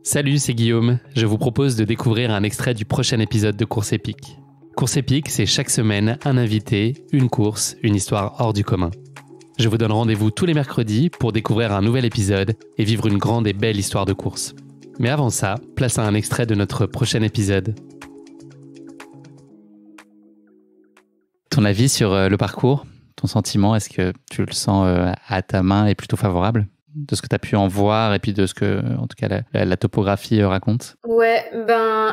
Salut, c'est Guillaume. Je vous propose de découvrir un extrait du prochain épisode de Course épique. Course épique, c'est chaque semaine un invité, une course, une histoire hors du commun. Je vous donne rendez-vous tous les mercredis pour découvrir un nouvel épisode et vivre une grande et belle histoire de course. Mais avant ça, place à un extrait de notre prochain épisode. Ton avis sur le parcours, ton sentiment, est-ce que tu le sens à ta main est plutôt favorable de ce que tu as pu en voir et puis de ce que, en tout cas, la topographie raconte? Ouais,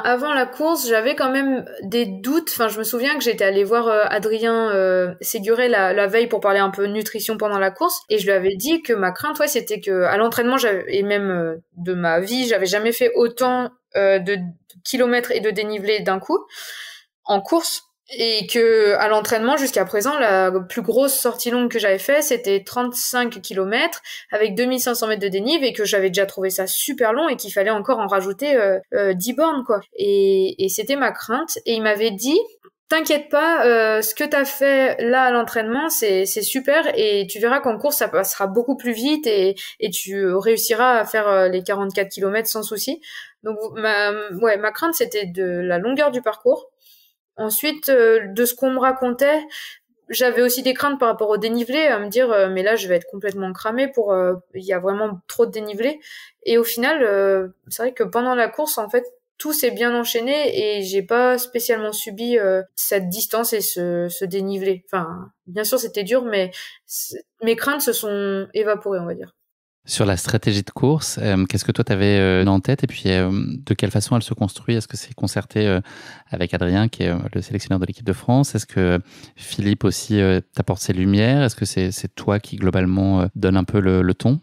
avant la course, j'avais quand même des doutes. Enfin, je me souviens que j'étais allée voir Adrien Séguret la veille pour parler un peu nutrition pendant la course, et je lui avais dit que ma crainte, c'était que à l'entraînement, et même de ma vie, j'avais jamais fait autant de kilomètres et de dénivelé d'un coup en course. Et que à l'entraînement, jusqu'à présent, la plus grosse sortie longue que j'avais fait, c'était 35 km avec 2500 mètres de dénive, et que j'avais déjà trouvé ça super long et qu'il fallait encore en rajouter 10 bornes, quoi. Et c'était ma crainte. Et il m'avait dit, t'inquiète pas, ce que t'as fait là à l'entraînement, c'est super, et tu verras qu'en course, ça passera beaucoup plus vite et tu réussiras à faire les 44 km sans souci. Donc, ma crainte, c'était de la longueur du parcours. Ensuite, de ce qu'on me racontait, j'avais aussi des craintes par rapport au dénivelé, à me dire mais là je vais être complètement cramée il y a vraiment trop de dénivelé. Et au final, c'est vrai que pendant la course, en fait, tout s'est bien enchaîné et j'ai pas spécialement subi cette distance et ce dénivelé. Enfin, bien sûr, c'était dur, mais mes craintes se sont évaporées, on va dire. Sur la stratégie de course, qu'est-ce que toi tu avais en tête et puis de quelle façon elle se construit? Est-ce que c'est concerté avec Adrien qui est le sélectionneur de l'équipe de France? Est-ce que Philippe aussi t'apporte ses lumières? Est-ce que c'est toi qui globalement donne un peu le ton?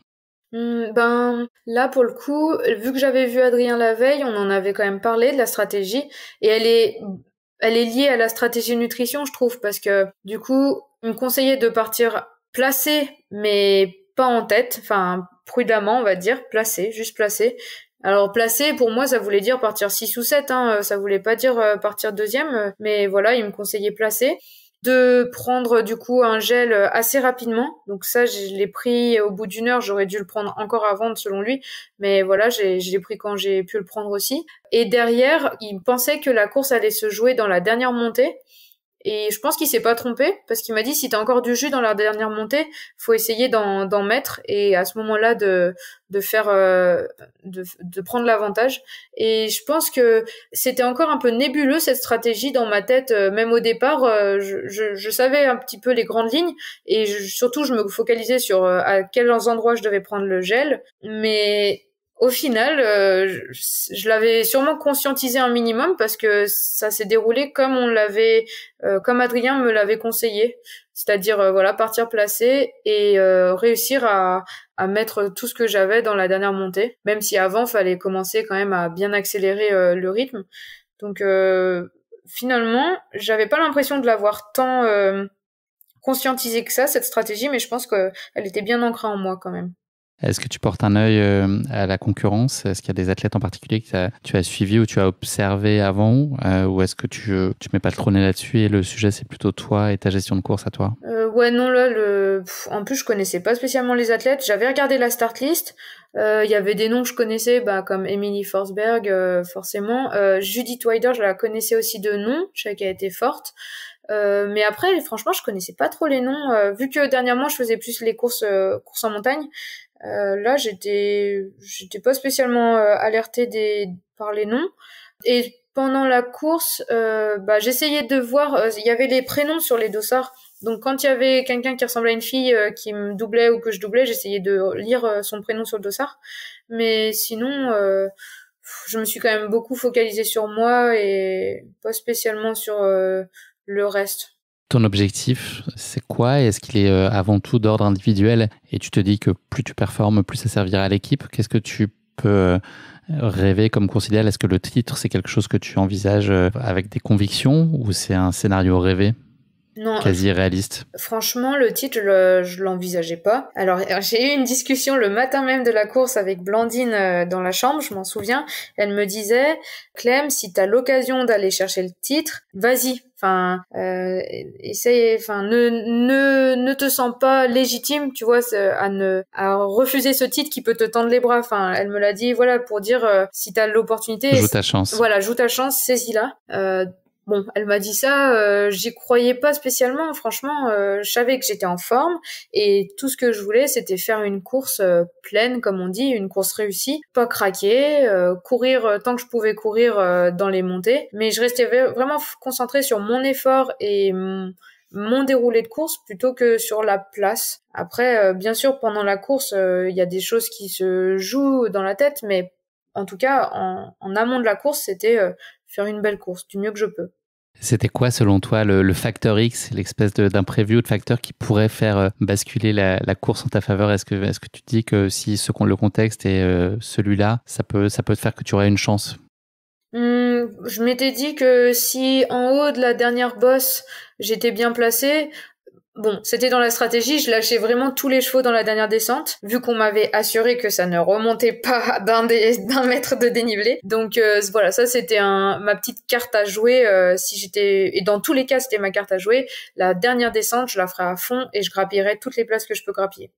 Là pour le coup, vu que j'avais vu Adrien la veille, on en avait quand même parlé de la stratégie, et elle est liée à la stratégie nutrition, je trouve, parce que du coup, il me conseillait de partir placé, mais pas en tête, enfin prudemment, on va dire, placé, juste placé. Alors placé, pour moi, ça voulait dire partir 6 ou 7, hein, ça voulait pas dire partir deuxième, mais voilà, il me conseillait placé. De prendre du coup un gel assez rapidement, donc ça je l'ai pris au bout d'1 heure, j'aurais dû le prendre encore avant selon lui, mais voilà, je l'ai pris quand j'ai pu le prendre aussi. Et derrière, il pensait que la course allait se jouer dans la dernière montée, et je pense qu'il s'est pas trompé, parce qu'il m'a dit, si t'as encore du jus dans la dernière montée, faut essayer d'en mettre, et à ce moment-là de faire de prendre l'avantage. Et je pense que c'était encore un peu nébuleux cette stratégie dans ma tête, même au départ. Je savais un petit peu les grandes lignes, et surtout je me focalisais sur à quels endroits je devais prendre le gel, mais au final, je l'avais sûrement conscientisé un minimum, parce que ça s'est déroulé comme comme Adrien me l'avait conseillé, c'est-à-dire voilà, partir placé et réussir à mettre tout ce que j'avais dans la dernière montée, même si avant fallait commencer quand même à bien accélérer le rythme. Donc finalement, j'avais pas l'impression de l'avoir tant conscientisé que ça, cette stratégie, mais je pense qu'elle était bien ancrée en moi quand même. Est-ce que tu portes un œil à la concurrence? Est-ce qu'il y a des athlètes en particulier que tu as suivis ou tu as observé avant? Ou est-ce que tu mets pas trop le nez là-dessus et le sujet c'est plutôt toi et ta gestion de course à toi? Ouais, non, là, en plus, je connaissais pas spécialement les athlètes. J'avais regardé la start list. Il y avait des noms que je connaissais, comme Emily Forsberg, forcément. Judith Wider, je la connaissais aussi de nom. Je savais qu'elle était forte. Mais après, franchement, je connaissais pas trop les noms. Vu que dernièrement, je faisais plus les courses en montagne. Là, j'étais pas spécialement alertée par les noms. Et pendant la course, j'essayais de voir. Il y avait les prénoms sur les dossards. Donc quand il y avait quelqu'un qui ressemblait à une fille qui me doublait ou que je doublais, j'essayais de lire son prénom sur le dossard. Mais sinon, je me suis quand même beaucoup focalisée sur moi et pas spécialement sur le reste. Ton objectif, c'est quoi? Est-ce qu'il est avant tout d'ordre individuel et tu te dis que plus tu performes, plus ça servira à l'équipe? Qu'est-ce que tu peux rêver comme course idéale? Est-ce que le titre, c'est quelque chose que tu envisages avec des convictions ou c'est un scénario rêvé? Non, quasi réaliste. franchement, le titre, je l'envisageais pas. Alors, j'ai eu une discussion le matin même de la course avec Blandine dans la chambre, je m'en souviens. Elle me disait, Clem, si t'as l'occasion d'aller chercher le titre, vas-y. Enfin, essaye. Enfin, ne te sens pas légitime, tu vois, à refuser ce titre qui peut te tendre les bras. Enfin, elle me l'a dit, voilà, pour dire si t'as l'opportunité, Joue ta chance. voilà, joue ta chance, saisis-la. Bon, elle m'a dit ça, j'y croyais pas spécialement, franchement, je savais que j'étais en forme et tout ce que je voulais c'était faire une course pleine comme on dit, une course réussie, pas craquer, courir tant que je pouvais courir dans les montées, mais je restais vraiment concentrée sur mon effort et mon déroulé de course plutôt que sur la place. Après, bien sûr, pendant la course, il y a des choses qui se jouent dans la tête, mais en tout cas, en amont de la course, c'était faire une belle course, du mieux que je peux. C'était quoi, selon toi, le facteur X, l'espèce d'imprévu ou de facteur qui pourrait faire basculer la course en ta faveur? Est-ce que tu te dis que si le contexte est celui-là, ça peut te faire que tu aurais une chance? Je m'étais dit que si en haut de la dernière bosse, j'étais bien placée, bon, c'était dans la stratégie, je lâchais vraiment tous les chevaux dans la dernière descente, vu qu'on m'avait assuré que ça ne remontait pas d'un mètre de dénivelé. Donc voilà, ça c'était ma petite carte à jouer si j'étais, et dans tous les cas c'était ma carte à jouer. La dernière descente, je la ferai à fond et je grappillerai toutes les places que je peux grappiller.